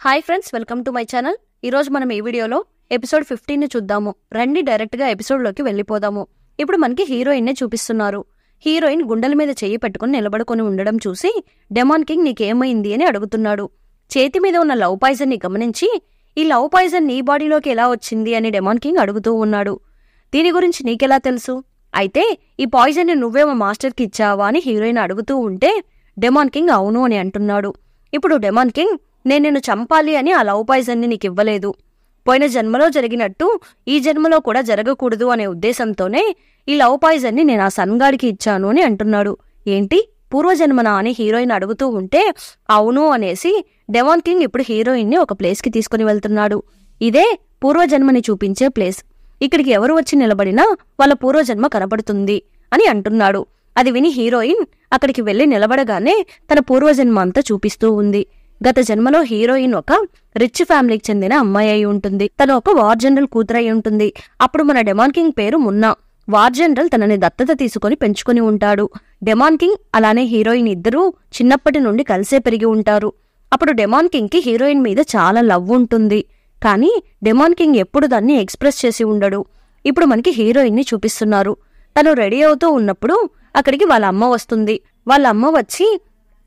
Hi friends, welcome to my channel. ఈరోజు మనం ఈ వీడియోలో ఎపిసోడ్ 15ని చూద్దాము. రండి డైరెక్ట్గా ఎపిసోడ్లోకి వెళ్ళిపోదాము. ఇప్పుడు మనకి హీరోయిన్నే చూపిస్తున్నారు. హీరోయిన్ గుండెల మీద చెయ్యి పెట్టుకుని నిలబడుకొని ఉండడం చూసి డెమాన్ కింగ్ నీకేమైంది అని అడుగుతున్నాడు. చేతి మీద ఉన్న లవ్ పాయిజన్ ని గమనించి ఈ లవ్ పాయిజన్ నీ బాడీలోకి ఎలా వచ్చింది అని డెమాన్ కింగ్ అడుగుతూ ఉన్నాడు. దీని గురించి నీకెలా తెలుసు? అయితే ఈ పాయిజన్ ని నువ్వే మా మాస్టర్కి ఇచ్చావా అని హీరోయిన్ అడుగుతూ ఉంటే డెమాన్ కింగ్ అవును అని అంటున్నాడు. ఇప్పుడు డెమాన్ కింగ్, నేను నిన్ను చంపాలి అని ఆ లవ్ పాయిజన్ ని నీకివ్వలేదు. పోయిన జన్మలో జరిగినట్టు ఈ జన్మలో కూడా జరగకూడదు అనే ఉద్దేశంతోనే ఈ లవ్ పాయిజన్ ని నేను ఆ సన్గాడికి ఇచ్చాను అని అంటున్నాడు. ఏంటి, పూర్వజన్మనా అని హీరోయిన్ అడుగుతూ ఉంటే అవును అనేసి డెమాన్ కింగ్ ఇప్పుడు హీరోయిన్ ని ఒక ప్లేస్ కి తీసుకుని వెళ్తున్నాడు. ఇదే పూర్వజన్మని చూపించే ప్లేస్. ఇక్కడికి ఎవరు వచ్చి నిలబడినా వాళ్ళ పూర్వజన్మ కనపడుతుంది అని అంటున్నాడు. అది విని హీరోయిన్ అక్కడికి వెళ్లి నిలబడగానే తన పూర్వజన్మ అంతా చూపిస్తూ ఉంది. గత జన్మలో హీరోయిన్ ఒక రిచ్ ఫ్యామిలీకి చెందిన అమ్మాయి అయి ఉంటుంది. తను ఒక వార్ జనరల్ కూతురై ఉంటుంది. అప్పుడు మన డెమాన్ కింగ్ పేరు మున్నా. వార్ జనరల్ తనని దత్తత తీసుకుని పెంచుకుని ఉంటాడు. డెమాన్ కింగ్ అలానే హీరోయిన్ ఇద్దరూ చిన్నప్పటి నుండి కలిసే పెరిగి ఉంటారు. అప్పుడు డెమాన్ కింగ్ కి హీరోయిన్ మీద చాలా లవ్ ఉంటుంది. కానీ డెమాన్ కింగ్ ఎప్పుడు దాన్ని ఎక్స్ప్రెస్ చేసి ఉండడు. ఇప్పుడు మనకి హీరోయిన్ ని చూపిస్తున్నారు. తను రెడీ అవుతూ ఉన్నప్పుడు అక్కడికి వాళ్ళ అమ్మ వస్తుంది. వాళ్ళ అమ్మ వచ్చి,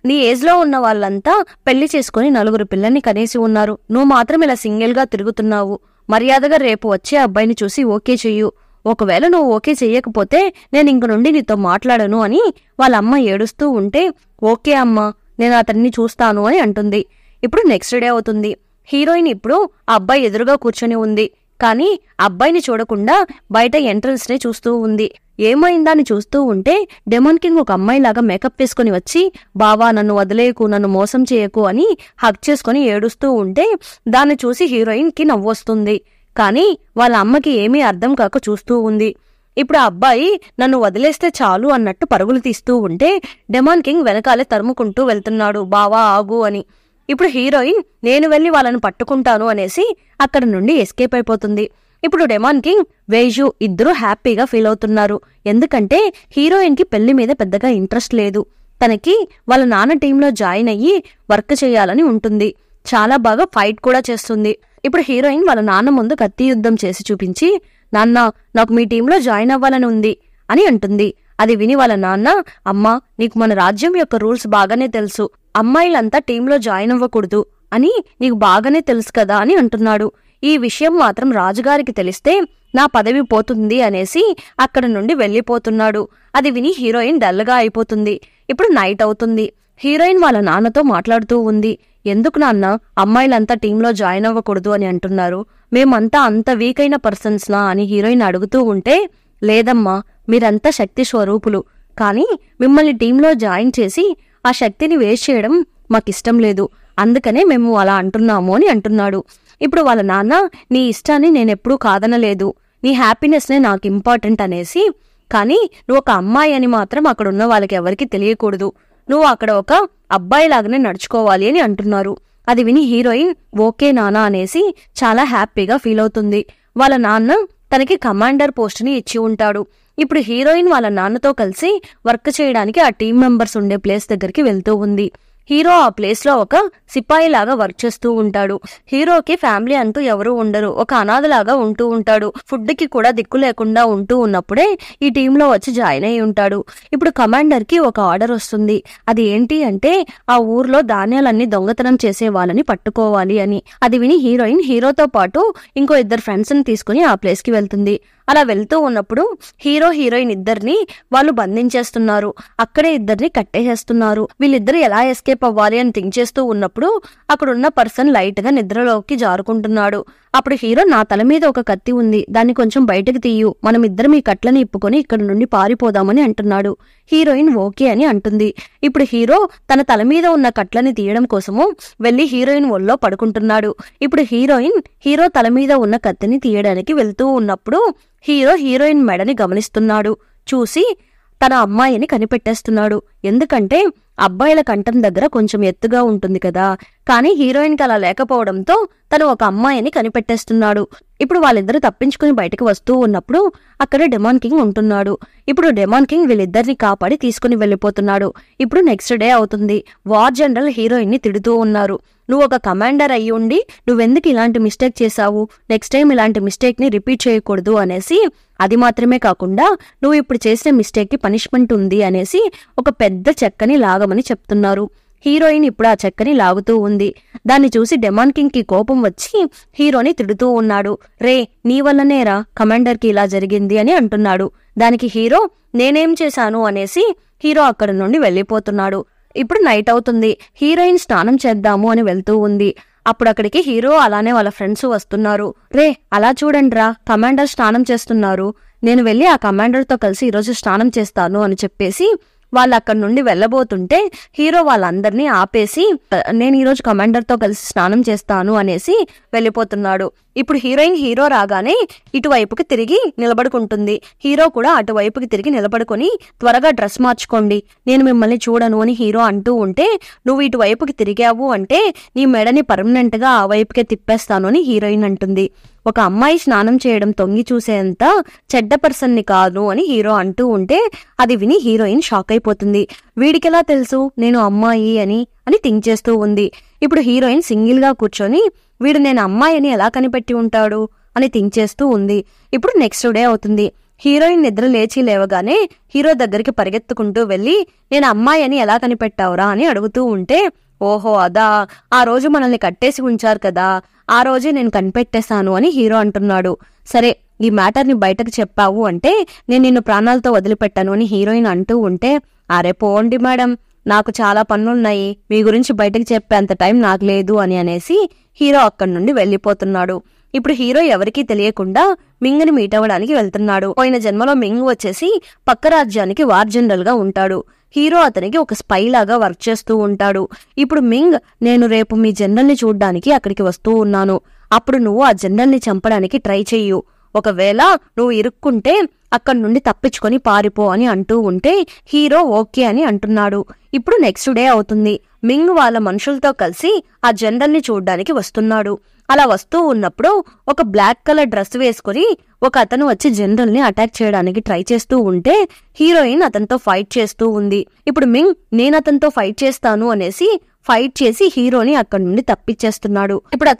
నీ ఏజ్ లో ఉన్న వాళ్ళంతా పెళ్లి చేసుకుని 4 పిల్లల్ని కనేసి ఉన్నారు. నువ్వు మాత్రం ఇలా సింగిల్ గా తిరుగుతున్నావు. మర్యాదగా రేపు వచ్చే అబ్బాయిని చూసి ఓకే చెయ్యు. ఒకవేళ నువ్వు ఓకే చెయ్యకపోతే నేను ఇంక నుండి నీతో మాట్లాడను అని వాళ్ళ అమ్మ ఏడుస్తూ ఉంటే, ఓకే అమ్మా, నేను అతన్ని చూస్తాను అని అంటుంది. ఇప్పుడు నెక్స్ట్ డే అవుతుంది. హీరోయిన్ ఇప్పుడు ఆ అబ్బాయి ఎదురుగా కూర్చొని ఉంది. కానీ అబ్బాయిని చూడకుండా బయట ఎంట్రన్స్ నే చూస్తూ ఉంది. ఏమైందా అని చూస్తూ ఉంటే డెమాన్ కింగ్ ఒక అమ్మాయిలాగా మేకప్ వేసుకుని వచ్చి, బావా నన్ను వదిలేయకు, నన్ను మోసం చేయకు అని హగ్ చేసుకుని ఏడుస్తూ ఉంటే దాన్ని చూసి హీరోయిన్ కి నవ్వొస్తుంది. కానీ వాళ్ళ అమ్మకి ఏమీ అర్థం కాక చూస్తూ ఉంది. ఇప్పుడు ఆ అబ్బాయి నన్ను వదిలేస్తే చాలు అన్నట్టు పరుగులు తీస్తూ ఉంటే డెమాన్ కింగ్ వెనకాలే తరుముకుంటూ వెళ్తున్నాడు, బావా ఆగు అని. ఇప్పుడు హీరోయిన్ నేను వెళ్లి వాళ్ళని పట్టుకుంటాను అనేసి అక్కడ నుండి ఎస్కేప్ అయిపోతుంది. ఇప్పుడు డెమాన్ కింగ్, వేజు ఇద్దరూ హ్యాపీగా ఫీల్ అవుతున్నారు. ఎందుకంటే హీరోయిన్ కి పెళ్లి మీద పెద్దగా ఇంట్రెస్ట్ లేదు. తనకి వాళ్ళ నాన్న టీంలో జాయిన్ అయ్యి వర్క్ చేయాలని ఉంటుంది. చాలా బాగా ఫైట్ కూడా చేస్తుంది. ఇప్పుడు హీరోయిన్ వాళ్ళ నాన్న ముందు కత్తి యుద్ధం చేసి చూపించి, నాన్న నాకు మీ టీంలో జాయిన్ అవ్వాలని ఉంది అని అంటుంది. అది విని వాళ్ళ నాన్న, అమ్మా నీకు మన రాజ్యం యొక్క రూల్స్ బాగానే తెలుసు. అమ్మాయిలంతా టీంలో జాయిన్ అవ్వకూడదు అని నీకు బాగానే తెలుసు కదా అని అంటున్నాడు. ఈ విషయం మాత్రం రాజుగారికి తెలిస్తే నా పదవి పోతుంది అనేసి అక్కడ నుండి వెళ్లిపోతున్నాడు. అది విని హీరోయిన్ డల్గా అయిపోతుంది. ఇప్పుడు నైట్ అవుతుంది. హీరోయిన్ వాళ్ళ నాన్నతో మాట్లాడుతూ ఉంది. ఎందుకు నాన్న అమ్మాయిలంతా టీంలో జాయిన్ అవ్వకూడదు అని అంటున్నారు? మేమంతా అంత వీక్ అయిన పర్సన్స్నా అని హీరోయిన్ అడుగుతూ ఉంటే, లేదమ్మా మీరంతా శక్తి స్వరూపులు. కానీ మిమ్మల్ని టీంలో జాయిన్ చేసి ఆ శక్తిని వేస్ట్ చేయడం మాకిష్టం లేదు. అందుకనే మేము అలా అంటున్నాము అని అంటున్నాడు. ఇప్పుడు వాళ్ళ నాన్న, నీ ఇష్టాన్ని నేనెప్పుడూ కాదనలేదు, నీ హ్యాపీనెస్ నే నాకు ఇంపార్టెంట్ అనేసి, కానీ నువ్వు ఒక అమ్మాయి అని మాత్రం అక్కడున్న వాళ్ళకి ఎవరికి తెలియకూడదు. నువ్వు అక్కడ ఒక అబ్బాయిలాగానే నడుచుకోవాలి అని అంటున్నారు. అది విని హీరోయిన్ ఓకే నానా అనేసి చాలా హ్యాపీగా ఫీల్ అవుతుంది. వాళ్ళ నాన్న తనకి కమాండర్ పోస్ట్ ని ఇచ్చి ఉంటాడు. ఇప్పుడు హీరోయిన్ వాళ్ళ నాన్నతో కలిసి వర్క్ చేయడానికి ఆ టీం మెంబర్స్ ఉండే ప్లేస్ దగ్గరికి వెళ్తూ ఉంది. హీరో ఆ ప్లేస్ లో ఒక సిపాయిలాగా వర్క్ చేస్తూ ఉంటాడు. హీరోకి ఫ్యామిలీ అంటూ ఎవరూ ఉండరు. ఒక అనాథలాగా ఉంటూ ఉంటాడు. ఫుడ్ కి కూడా దిక్కు లేకుండా ఉంటూ ఉన్నప్పుడే ఈ టీంలో వచ్చి జాయిన్ అయి ఉంటాడు. ఇప్పుడు కమాండర్ కి ఒక ఆర్డర్ వస్తుంది. అది ఏంటి అంటే ఆ ఊర్లో ధాన్యాలన్నీ దొంగతనం చేసే వాళ్ళని పట్టుకోవాలి అని. అది విని హీరోయిన్ హీరోతో పాటు ఇంకో 2 ఫ్రెండ్స్ ని తీసుకుని ఆ ప్లేస్ కి వెళ్తుంది. అలా వెళ్తూ ఉన్నప్పుడు హీరో హీరోయిన్ ఇద్దరిని వాళ్ళు బంధించేస్తున్నారు. అక్కడే ఇద్దరిని కట్టేసేస్తున్నారు. వీళ్ళిద్దరు ఎలా ఎస్కేప్ అవ్వాలి అని థింక్ చేస్తూ ఉన్నప్పుడు అక్కడున్న పర్సన్ లైట్ గా నిద్రలోకి జారుకుంటున్నాడు. అప్పుడు హీరో, నా తల మీద ఒక కత్తి ఉంది, దాన్ని కొంచెం బయటకు తీయు, మనం ఇద్దరం ఈ కట్లని ఇప్పుకొని ఇక్కడ నుండి పారిపోదామని అంటున్నాడు. హీరోయిన్ ఓకే అని అంటుంది. ఇప్పుడు హీరో తన తల మీద ఉన్న కట్లని తీయడం కోసము వెళ్లి హీరోయిన్ ఒళ్ళో పడుకుంటున్నాడు. ఇప్పుడు హీరోయిన్ హీరో తల మీద ఉన్న కత్తిని తీయడానికి వెళ్తూ ఉన్నప్పుడు హీరో హీరోయిన్ మెడని గమనిస్తున్నాడు. చూసి తన అమ్మాయిని కనిపెట్టేస్తున్నాడు. ఎందుకంటే అబ్బాయిల కంఠం దగ్గర కొంచెం ఎత్తుగా ఉంటుంది కదా, కానీ హీరోయిన్కి అలా లేకపోవడంతో తను ఒక అమ్మాయిని కనిపెట్టేస్తున్నాడు. ఇప్పుడు వాళ్ళిద్దరూ తప్పించుకుని బయటకు వస్తూ ఉన్నప్పుడు అక్కడ డెమాన్ కింగ్ ఉంటున్నాడు. ఇప్పుడు డెమాన్ కింగ్ వీళ్ళిద్దరిని కాపాడి తీసుకుని వెళ్ళిపోతున్నాడు. ఇప్పుడు నెక్స్ట్ డే అవుతుంది. వార్ జనరల్ హీరోయిన్ ని తిడుతూ ఉన్నారు. నువ్వు ఒక కమాండర్ అయ్యి ఉండి నువ్వెందుకు ఇలాంటి మిస్టేక్ చేశావు, నెక్స్ట్ టైం ఇలాంటి మిస్టేక్ ని రిపీట్ చేయకూడదు అనేసి, అది మాత్రమే కాకుండా నువ్వు ఇప్పుడు చేసిన మిస్టేక్ కి పనిష్మెంట్ ఉంది అనేసి ఒక పెద్ద చెక్కని లాగమని చెప్తున్నారు. హీరోయిన్ ఇప్పుడు ఆ చెక్కని లాగుతూ ఉంది. దాన్ని చూసి డెమాన్ కింగ్ కి కోపం వచ్చి హీరోని తిడుతూ ఉన్నాడు. రే, నీ వల్లనేరా కమాండర్ కి ఇలా జరిగింది అని అంటున్నాడు. దానికి హీరో నేనేం చేశాను అనేసి హీరో అక్కడ నుండి వెళ్ళిపోతున్నాడు. ఇప్పుడు నైట్ అవుతుంది. హీరోయిన్ స్నానం చేద్దాము అని వెళ్తూ ఉంది. అప్పుడు అక్కడికి హీరో అలానే వాళ్ళ ఫ్రెండ్స్ వస్తున్నారు. రే, అలా చూడండిరా, కమాండర్ స్నానం చేస్తున్నారు, నేను వెళ్ళి ఆ కమాండర్తో కలిసి ఈరోజు స్నానం చేస్తాను అని చెప్పేసి వాళ్ళు అక్కడి నుండి వెళ్ళబోతుంటే హీరో వాళ్ళందరినీ ఆపేసి నేను ఈరోజు కమాండర్తో కలిసి స్నానం చేస్తాను అనేసి వెళ్ళిపోతున్నాడు. ఇప్పుడు హీరో రాగానే ఇటువైపుకి తిరిగి నిలబడుకుంటుంది. హీరో కూడా అటువైపుకి తిరిగి నిలబడుకొని త్వరగా డ్రెస్ మార్చుకోండి, నేను మిమ్మల్ని చూడను అని హీరో అంటూ ఉంటే, నువ్వు ఇటువైపుకి తిరిగావు అంటే నీ మెడని పర్మనెంట్ గా ఆ వైపుకే తిప్పేస్తాను అని హీరోయిన్ అంటుంది. ఒక అమ్మాయి స్నానం చేయడం తొంగి చూసేంత చెడ్డ పర్సన్ని కాదు అని హీరో అంటూ ఉంటే అది విని హీరోయిన్ షాక్ అయిపోతుంది. వీడికెలా తెలుసు నేను అమ్మాయి అని థింక్ చేస్తూ ఉంది. ఇప్పుడు హీరోయిన్ సింగిల్ గా కూర్చొని వీడు నేను అమ్మాయి అని ఎలా కనిపెట్టి ఉంటాడు అని థింక్ చేస్తూ ఉంది. ఇప్పుడు నెక్స్ట్ డే అవుతుంది. హీరోయిన్ నిద్ర లేచి లేవగానే హీరో దగ్గరికి పరిగెత్తుకుంటూ వెళ్లి నేను అమ్మాయి అని ఎలా కనిపెట్టావురా అని అడుగుతూ ఉంటే, ఓహో అదా, ఆ రోజు మనల్ని కట్టేసి ఉంచారు కదా, ఆ రోజే నేను కనిపెట్టేశాను అని హీరో అంటున్నాడు. సరే, ఈ మ్యాటర్ని బయటకు చెప్పావు అంటే నేను నిన్ను ప్రాణాలతో వదిలిపెట్టాను అని హీరోయిన్ అంటూ ఉంటే, అరే పోండి మేడం, నాకు చాలా పనులున్నాయి, మీ గురించి బయటకు చెప్పేంత టైం నాకు లేదు అనేసి హీరో అక్కడి నుండి వెళ్ళిపోతున్నాడు. ఇప్పుడు హీరో ఎవరికీ తెలియకుండా మింగ్ని మీట్ అవ్వడానికి వెళ్తున్నాడు. పోయిన జన్మలో మింగ్ వచ్చేసి పక్క రాజ్యానికి వార్ జనరల్ గా ఉంటాడు. హీరో అతనికి ఒక స్పై లాగా వర్క్ చేస్తూ ఉంటాడు. ఇప్పుడు మింగ్, నేను రేపు మీ జనరల్ ని చూడ్డానికి అక్కడికి వస్తూ ఉన్నాను, అప్పుడు నువ్వు ఆ జనరల్ ని చంపడానికి ట్రై చెయ్యు, ఒకవేళ నువ్వు ఇరుక్కుంటే అక్కడి నుండి తప్పించుకొని పారిపో అని అంటూ ఉంటే హీరో ఓకే అని అంటున్నాడు. ఇప్పుడు నెక్స్ట్ డే అవుతుంది. మింగ్ వాళ్ళ మనుషులతో కలిసి ఆ జనరల్ ని చూడ్డానికి వస్తున్నాడు. అలా వస్తూ ఉన్నప్పుడు ఒక బ్లాక్ కలర్ డ్రెస్ వేసుకుని ఒక అతను వచ్చి జనరల్ ని అటాక్ చేయడానికి ట్రై చేస్తూ ఉంటే హీరోయిన్ అతనితో ఫైట్ చేస్తూ ఉంది. ఇప్పుడు మింగ్ నేను అతనితో ఫైట్ చేస్తాను అనేసి ఫైట్ చేసి హీరోని అక్కడి నుండి తప్పించేస్తున్నాడు. ఇప్పుడు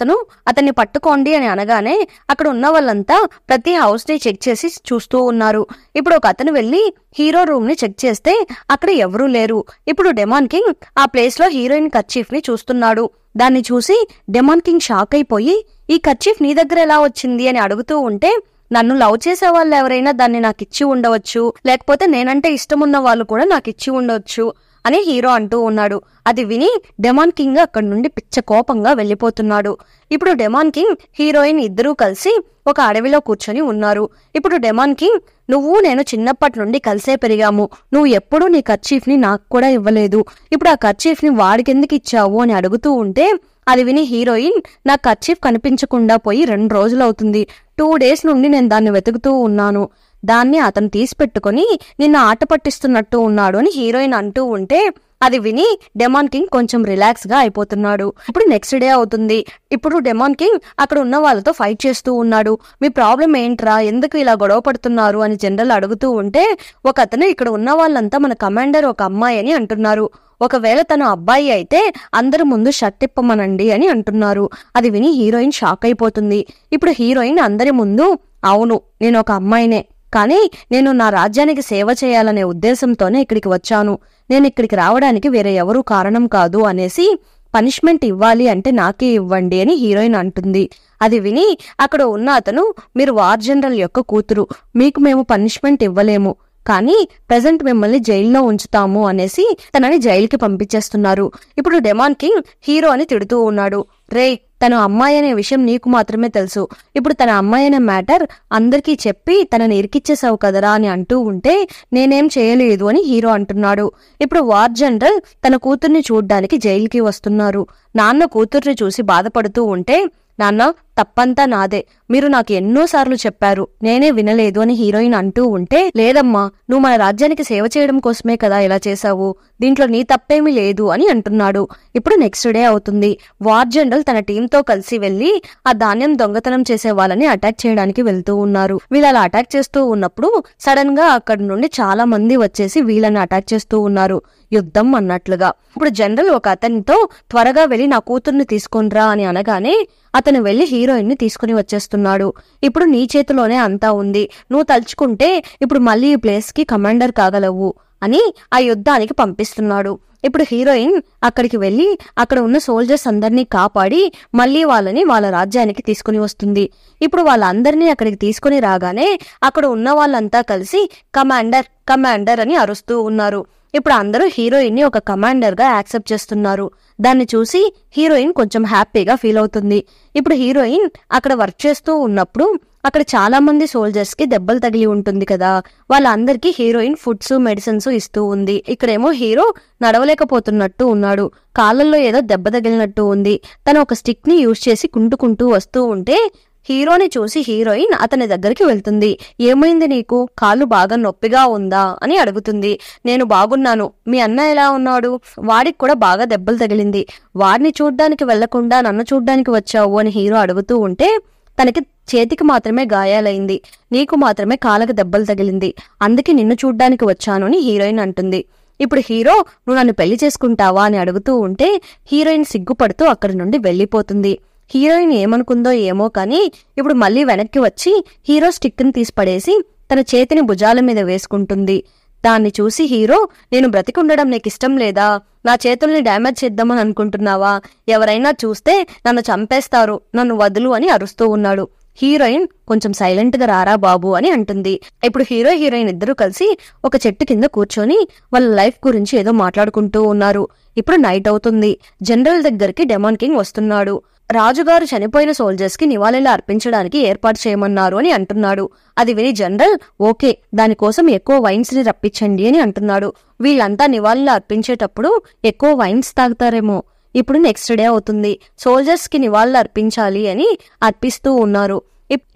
అతన్ని పట్టుకోండి అని అనగానే అక్కడ ఉన్న వాళ్ళంతా ప్రతి హౌస్ ని చెక్ చేసి చూస్తూ ఉన్నారు. ఇప్పుడు ఒక అతను వెళ్లి హీరో రూమ్ ని చెక్ చేస్తే అక్కడ ఎవరూ లేరు. ఇప్పుడు డెమాన్ కింగ్ ఆ ప్లేస్ లో హీరోయిన్ కర్చీఫ్ ని చూస్తున్నాడు. దాన్ని చూసి డెమాన్ కింగ్ షాక్ అయిపోయి ఈ కర్చీఫ్ నీ దగ్గర ఎలా వచ్చింది అని అడుగుతూ ఉంటే, నన్ను లవ్ చేసే వాళ్ళు ఎవరైనా దాన్ని నాకు ఇచ్చి ఉండవచ్చు, లేకపోతే నేనంటే ఇష్టమున్న వాళ్ళు కూడా నాకు ఇచ్చి ఉండవచ్చు అని హీరో అంటూ ఉన్నాడు. అది విని డెమాన్ కింగ్ అక్కడి నుండి పిచ్చ కోపంగా వెళ్లిపోతున్నాడు. ఇప్పుడు డెమాన్ కింగ్ హీరోయిన్ ఇద్దరూ కలిసి ఒక అడవిలో కూర్చొని ఉన్నారు. ఇప్పుడు డెమాన్ కింగ్, నువ్వు నేను చిన్నప్పటి నుండి కలిసే పెరిగాము, నువ్వు ఎప్పుడూ నీ కర్చీఫ్ ని నాకు కూడా ఇవ్వలేదు, ఇప్పుడు ఆ కర్చీఫ్ ని వాడికెందుకు ఇచ్చావు అని అడుగుతూ ఉంటే అది విని హీరోయిన్, నా కర్చీఫ్ కనిపించకుండా పోయి 2 రోజులవుతుంది, 2 days నుండి నేను దాన్ని వెతుకుతూ ఉన్నాను, దాన్ని అతను తీసిపెట్టుకుని నిన్ను ఆట పట్టిస్తున్నట్టు ఉన్నాడు అని హీరోయిన్ అంటూ ఉంటే అది విని డెమాన్ కింగ్ కొంచెం రిలాక్స్ గా అయిపోతున్నాడు. ఇప్పుడు నెక్స్ట్ డే అవుతుంది. ఇప్పుడు డెమాన్ కింగ్ అక్కడ ఉన్న వాళ్ళతో ఫైట్ చేస్తూ ఉన్నాడు. మీ ప్రాబ్లం ఏంట్రా, ఎందుకు ఇలా గొడవ పడుతున్నారు అని జనరల్ అడుగుతూ ఉంటే ఒక అతను, ఇక్కడ ఉన్న వాళ్ళంతా మన కమాండర్ ఒక అమ్మాయి అని అంటున్నారు, ఒకవేళ తను అబ్బాయి అయితే అందరి ముందు షర్ట్ ఇప్పమనండి అని అంటున్నారు. అది విని హీరోయిన్ షాక్ అయిపోతుంది. ఇప్పుడు హీరోయిన్ అందరి ముందు, అవును నేను ఒక అమ్మాయినే, కానీ నేను నా రాజ్యానికి సేవ చేయాలనే ఉద్దేశంతోనే ఇక్కడికి వచ్చాను, నేను ఇక్కడికి రావడానికి వేరే ఎవరూ కారణం కాదు అనేసి పనిష్మెంట్ ఇవ్వాలి అంటే నాకే ఇవ్వండి అని హీరోయిన్ అంటుంది. అది విని అక్కడ ఉన్న అతను, మీరు వార్ జనరల్ యొక్క కూతురు, మీకు మేము పనిష్మెంట్ ఇవ్వలేము, కానీ ప్రెజెంట్ మిమ్మల్ని జైల్లో ఉంచుతాము అనేసి తనని జైలుకి పంపించేస్తున్నారు. ఇప్పుడు డెమాన్ కింగ్ హీరో అని తిడుతూ ఉన్నాడు. రే, తను అమ్మాయి అనే విషయం నీకు మాత్రమే తెలుసు, ఇప్పుడు తన అమ్మాయి అనే మ్యాటర్ అందరికీ చెప్పి తనని ఇరికిచ్చేసావు కదరా అని అంటూ ఉంటే నేనేం చేయలేదు అని హీరో అంటున్నాడు. ఇప్పుడు వార్ జనరల్ తన కూతుర్ని చూడ్డానికి జైలుకి వస్తున్నారు. నాన్న కూతుర్ని చూసి బాధపడుతూ ఉంటే నాన్న తప్పంతా నాదే, మీరు నాకు ఎన్నోసార్లు చెప్పారు, నేనే వినలేదు అని హీరోయిన్ అంటూ ఉంటే, లేదమ్మా నువ్వు మన రాజ్యానికి సేవ చేయడం కోసమే కదా ఇలా చేశావు, దీంట్లో నీ తప్పేమీ లేదు అని అంటున్నాడు. ఇప్పుడు నెక్స్ట్ డే అవుతుంది. వార్ జనరల్ తన టీంతో కలిసి వెళ్లి ఆ ధాన్యం దొంగతనం చేసే వాళ్ళని అటాక్ చేయడానికి వెళ్తూ ఉన్నారు. వీళ్ళు అలా అటాక్ చేస్తూ ఉన్నప్పుడు సడన్ గా అక్కడి నుండి చాలా మంది వచ్చేసి వీళ్ళని అటాక్ చేస్తూ ఉన్నారు, యుద్ధం అన్నట్లుగా. ఇప్పుడు జనరల్ ఒక అతనితో త్వరగా వెళ్లి నా కూతుర్ని తీసుకొనిరా అని అనగానే అతను వెళ్లి హీరోయిన్ ని తీసుకుని వచ్చేస్తున్నాడు. ఇప్పుడు నీ చేతిలోనే అంతా ఉంది, నువ్వు తలుచుకుంటే ఇప్పుడు మళ్ళీ ఈ ప్లేస్ కి కమాండర్ కాగలవు అని ఆ యుద్ధానికి పంపిస్తున్నాడు. ఇప్పుడు హీరోయిన్ అక్కడికి వెళ్లి అక్కడ ఉన్న సోల్జర్స్ అందరినీ కాపాడి మళ్లీ వాళ్ళని వాళ్ళ రాజ్యానికి తీసుకుని వస్తుంది. ఇప్పుడు వాళ్ళందరినీ అక్కడికి తీసుకుని రాగానే అక్కడ ఉన్న వాళ్ళంతా కలిసి కమాండర్ కమాండర్ అని అరుస్తూ ఉన్నారు. ఇప్పుడు అందరూ హీరోయిన్ ని ఒక కమాండర్ గా యాక్సెప్ట్ చేస్తున్నారు. దాన్ని చూసి హీరోయిన్ కొంచెం హ్యాపీగా ఫీల్ అవుతుంది. ఇప్పుడు హీరోయిన్ అక్కడ వర్క్ చేస్తూ ఉన్నప్పుడు అక్కడ చాలా మంది సోల్జర్స్ కి దెబ్బలు తగిలి ఉంటుంది కదా, వాళ్ళందరికీ హీరోయిన్ ఫుడ్స్ మెడిసిన్స్ ఇస్తూ ఉంది. ఇక్కడేమో హీరో నడవలేకపోతున్నట్టు ఉన్నాడు, కాళ్ళల్లో ఏదో దెబ్బ తగిలినట్టు ఉంది. తను ఒక స్టిక్ ని యూజ్ చేసి కుంటుకుంటూ వస్తూ ఉంటే హీరోని చూసి హీరోయిన్ అతని దగ్గరికి వెళ్తుంది. ఏమైంది నీకు, కాళ్ళు బాగా నొప్పిగా ఉందా అని అడుగుతుంది. నేను బాగున్నాను, మీ అన్న ఎలా ఉన్నాడు, వాడికి కూడా బాగా దెబ్బలు తగిలింది, వాడిని చూడ్డానికి వెళ్లకుండా నన్ను చూడ్డానికి వచ్చావు అని హీరో అడుగుతూ ఉంటే, తనకి చేతికి మాత్రమే గాయాలైంది, నీకు మాత్రమే కాళ్ళకి దెబ్బలు తగిలింది, అందుకే నిన్ను చూడ్డానికి వచ్చాను అని హీరోయిన్ అంటుంది. ఇప్పుడు హీరో నువ్వు నన్ను పెళ్లి చేసుకుంటావా అని అడుగుతూ ఉంటే హీరోయిన్ సిగ్గుపడుతూ అక్కడి నుండి వెళ్లిపోతుంది. హీరోయిన్ ఏమనుకుందో ఏమో కానీ ఇప్పుడు మళ్లీ వెనక్కి వచ్చి హీరో స్టిక్ ని తీసి పడేసి తన చేతిని భుజాల మీద వేసుకుంటుంది. దాన్ని చూసి హీరో, నేను బ్రతికుండడం నీకు ఇష్టం లేదా, నా చేతుల్ని డ్యామేజ్ చేద్దామని అనుకుంటున్నావా, ఎవరైనా చూస్తే నన్ను చంపేస్తారు, నన్ను వదులు అని అరుస్తూ ఉన్నాడు. హీరోయిన్ కొంచెం సైలెంట్ గా రారా బాబు అని అంటుంది. ఇప్పుడు హీరో హీరోయిన్ ఇద్దరు కలిసి ఒక చెట్టు కింద కూర్చొని వాళ్ళ లైఫ్ గురించి ఏదో మాట్లాడుకుంటూ ఉన్నారు. ఇప్పుడు నైట్ అవుతుంది. జనరల్ దగ్గరికి డెమాన్ కింగ్ వస్తున్నాడు. రాజుగారు చనిపోయిన సోల్జర్స్ కి నివాళులు అర్పించడానికి ఏర్పాటు చేయమన్నారు అని అంటున్నాడు. అది విని జనరల్ ఓకే, దానికోసం ఎక్కువ వైన్స్ ని రప్పించండి అని అంటున్నాడు. వీళ్ళంతా నివాళులు అర్పించేటప్పుడు ఎక్కువ వైన్స్ తాగుతారేమో. ఇప్పుడు నెక్స్ట్ డే అవుతుంది. సోల్జర్స్ కి నివాళులు అర్పించాలి అని అర్పిస్తూ ఉన్నారు.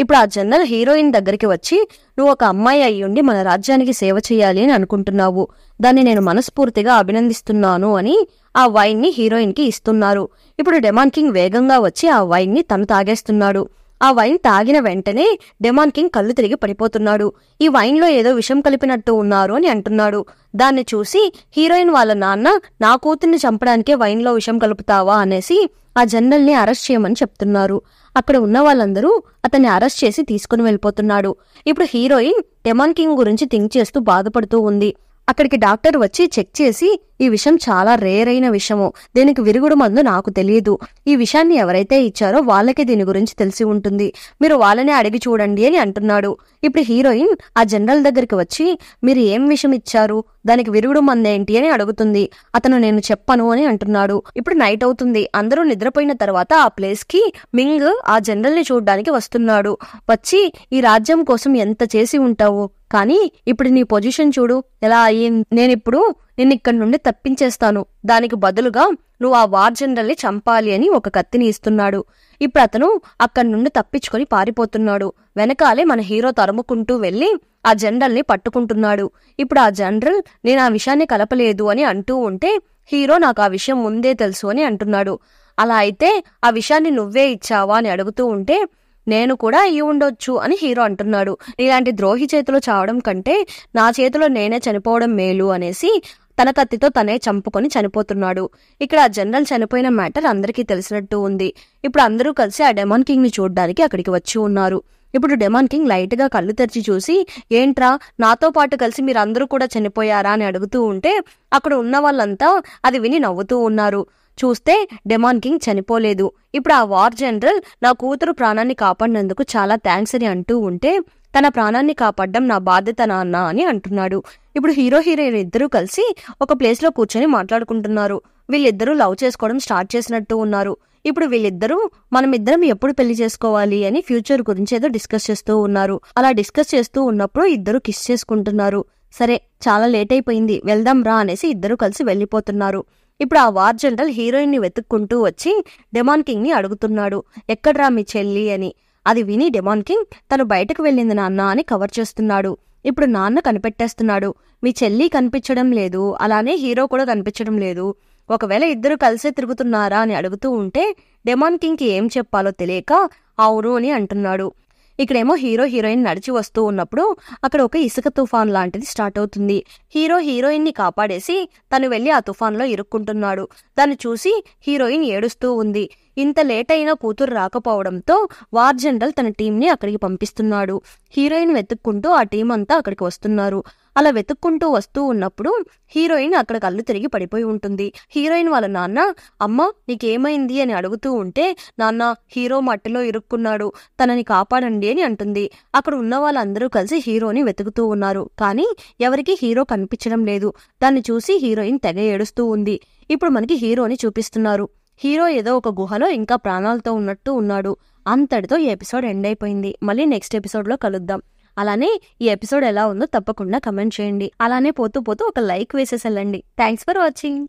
ఇప్పుడు ఆ జనరల్ హీరోయిన్ దగ్గరికి వచ్చి, నువ్వు ఒక అమ్మాయి అయ్యుండి మన రాజ్యానికి సేవ చేయాలి అని అనుకుంటున్నావు, దాన్ని నేను మనస్ఫూర్తిగా అభినందిస్తున్నాను అని ఆ వైన్ ని హీరోయిన్ కి ఇస్తున్నారు. ఇప్పుడు డెమాన్ కింగ్ వేగంగా వచ్చి ఆ వైన్ ని తను తాగేస్తున్నాడు. ఆ వైన్ తాగిన వెంటనే డెమాన్ కింగ్ కళ్ళు తిరిగి పడిపోతున్నాడు. ఈ వైన్ లో ఏదో విషం కలిపినట్టు ఉన్నారు అని అంటున్నాడు. దాన్ని చూసి హీరోయిన్ వాళ్ళ నాన్న, నా కూతుర్ని చంపడానికే వైన్ లో విషం కలుపుతావా అనేసి ఆ జనరల్ ని అరెస్ట్ చేయమని చెప్తున్నారు. అక్కడ ఉన్న వాళ్ళందరూ అతన్ని అరెస్ట్ చేసి తీసుకుని వెళ్ళిపోతున్నాడు. ఇప్పుడు హీరోయిన్ డెమాన్ కింగ్ గురించి థింక్ చేస్తూ బాధపడుతూ ఉంది. అక్కడికి డాక్టర్ వచ్చి చెక్ చేసి, ఈ విషయం చాలా రేర్ అయిన విషయము, దీనికి విరుగుడు మందు నాకు తెలియదు, ఈ విషయాన్ని ఎవరైతే ఇచ్చారో వాళ్ళకే దీని గురించి తెలిసి ఉంటుంది, మీరు వాళ్ళనే అడిగి చూడండి అని అంటున్నాడు. ఇప్పుడు హీరోయిన్ ఆ జనరల్ దగ్గరికి వచ్చి, మీరు ఏం విషయం ఇచ్చారు, దానికి విరుగుడు మందేంటి అని అడుగుతుంది. అతను నేను చెప్పను అని అంటున్నాడు. ఇప్పుడు నైట్ అవుతుంది. అందరూ నిద్రపోయిన తర్వాత ఆ ప్లేస్ కి మింగ్ ఆ జనరల్ ని చూడ్డానికి వస్తున్నాడు. వచ్చి, ఈ రాజ్యం కోసం ఎంత చేసి ఉంటావు, కానీ ఇప్పుడు నీ పొజిషన్ చూడు ఎలా అయ్యింది, నేనిప్పుడు నిన్నిక్కడి నుండి తప్పించేస్తాను, దానికి బదులుగా నువ్వు ఆ వార్ జనరల్ ని చంపాలి అని ఒక కత్తిని ఇస్తున్నాడు. ఇప్పుడు అతను అక్కడి నుండి తప్పించుకొని పారిపోతున్నాడు. వెనకాలే మన హీరో తరుముకుంటూ వెళ్లి ఆ జనరల్ ని పట్టుకుంటున్నాడు. ఇప్పుడు ఆ జనరల్, నేను ఆ విషయాన్ని కలపలేదు అని అంటూ ఉంటే హీరో, నాకు ఆ విషయం ముందే తెలుసు అని అంటున్నాడు. అలా అయితే ఆ విషయాన్ని నువ్వే ఇచ్చావా అని అడుగుతూ ఉంటే, నేను కూడా అయ్యి ఉండొచ్చు అని హీరో అంటున్నాడు. ఇలాంటి ద్రోహి చేతిలో చావడం కంటే నా చేతిలో నేనే చనిపోవడం మేలు అనేసి తన కత్తితో తనే చంపుకొని చనిపోతున్నాడు. ఇక్కడ ఆ జనరల్ చనిపోయిన మ్యాటర్ అందరికీ తెలిసినట్టు ఉంది. ఇప్పుడు అందరూ కలిసి ఆ డెమాన్ కింగ్ ని చూడ్డానికి అక్కడికి వచ్చి ఉన్నారు. ఇప్పుడు డెమాన్ కింగ్ లైట్ గా కళ్ళు తెరిచి చూసి, ఏంట్రా నాతో పాటు కలిసి మీరందరూ కూడా చనిపోయారా అని అడుగుతూ ఉంటే అక్కడ ఉన్న వాళ్ళంతా అది విని నవ్వుతూ ఉన్నారు. చూస్తే డెమాన్ కింగ్ చనిపోలేదు. ఇప్పుడు ఆ వార్ జనరల్, నా కూతురు ప్రాణాన్ని కాపాడినందుకు చాలా థ్యాంక్స్ అని అంటూ ఉంటే, తన ప్రాణాన్ని కాపాడడం నా బాధ్యత నాన్న అని అంటున్నాడు. ఇప్పుడు హీరో హీరోయిన్ ఇద్దరూ కలిసి ఒక ప్లేస్ లో కూర్చొని మాట్లాడుకుంటున్నారు. వీళ్ళిద్దరూ లవ్ చేసుకోవడం స్టార్ట్ చేసినట్టు ఉన్నారు. ఇప్పుడు వీళ్ళిద్దరూ మనమిద్దరం ఎప్పుడు పెళ్లి చేసుకోవాలి అని ఫ్యూచర్ గురించి ఏదో డిస్కస్ చేస్తూ ఉన్నారు. అలా డిస్కస్ చేస్తూ ఉన్నప్పుడు ఇద్దరు కిస్ చేసుకుంటున్నారు. సరే చాలా లేట్ అయిపోయింది, వెళ్దాం రా అనేసి ఇద్దరు కలిసి వెళ్లిపోతున్నారు. ఇప్పుడు ఆ వార్ జనరల్ హీరోయిన్ ని వెతుక్కుంటూ వచ్చి డెమాన్ కింగ్ ని అడుగుతున్నాడు, ఎక్కడ్రా మీ చెల్లి అని. అది విని డెమాన్ కింగ్ తను బయటకు వెళ్ళింది నాన్న అని కవర్ చేస్తున్నాడు. ఇప్పుడు నాన్న కనిపెట్టేస్తున్నాడు, మీ చెల్లి కనిపించడం లేదు, అలానే హీరో కూడా కనిపించడం లేదు, ఒకవేళ ఇద్దరు కలిసే తిరుగుతున్నారా అని అడుగుతూ ఉంటే డెమాన్ కింగ్ కి ఏం చెప్పాలో తెలియక అవును అని అంటున్నాడు. ఇక్కడేమో హీరో హీరోయిన్ నడిచి వస్తూ ఉన్నప్పుడు అక్కడ ఒక ఇసుక తుఫాన్ లాంటిది స్టార్ట్ అవుతుంది. హీరో హీరోయిన్ ని కాపాడేసి తను వెళ్లి ఆ తుఫాన్లో ఇరుక్కుంటున్నాడు. దాన్ని చూసి హీరోయిన్ ఏడుస్తూ ఉంది. ఇంత లేట్ అయినా కూతురు రాకపోవడంతో వార్ జనరల్ తన టీంని అక్కడికి పంపిస్తున్నాడు. హీరోయిన్ వెతుక్కుంటూ ఆ టీం అంతా అక్కడికి వస్తున్నారు. అలా వెతుక్కుంటూ వస్తూ ఉన్నప్పుడు హీరోయిన్ అక్కడ కళ్ళు తిరిగి పడిపోయి ఉంటుంది. హీరోయిన్ వాళ్ళ నాన్న, అమ్మ నీకేమైంది అని అడుగుతూ ఉంటే, నాన్న హీరో మట్టిలో ఇరుక్కున్నాడు, తనని కాపాడండి అని అంటుంది. అక్కడ ఉన్న వాళ్ళందరూ కలిసి హీరోని వెతుకుతూ ఉన్నారు. కానీ ఎవరికి హీరో కనిపించడం లేదు. దాన్ని చూసి హీరోయిన్ తెగ ఏడుస్తూ ఉంది. ఇప్పుడు మనకి హీరోని చూపిస్తున్నారు. హీరో ఏదో ఒక గుహలో ఇంకా ప్రాణాలతో ఉన్నట్టు ఉన్నాడు. అంతటితో ఈ ఎపిసోడ్ ఎండ్ అయిపోయింది. మళ్ళీ నెక్స్ట్ ఎపిసోడ్లో కలుద్దాం. అలానే ఈ ఎపిసోడ్ ఎలా ఉందో తప్పకుండా కమెంట్ చేయండి. అలానే పోతూ పోతూ ఒక లైక్ వేసేసి వెళ్ళండి. Thanks for watching.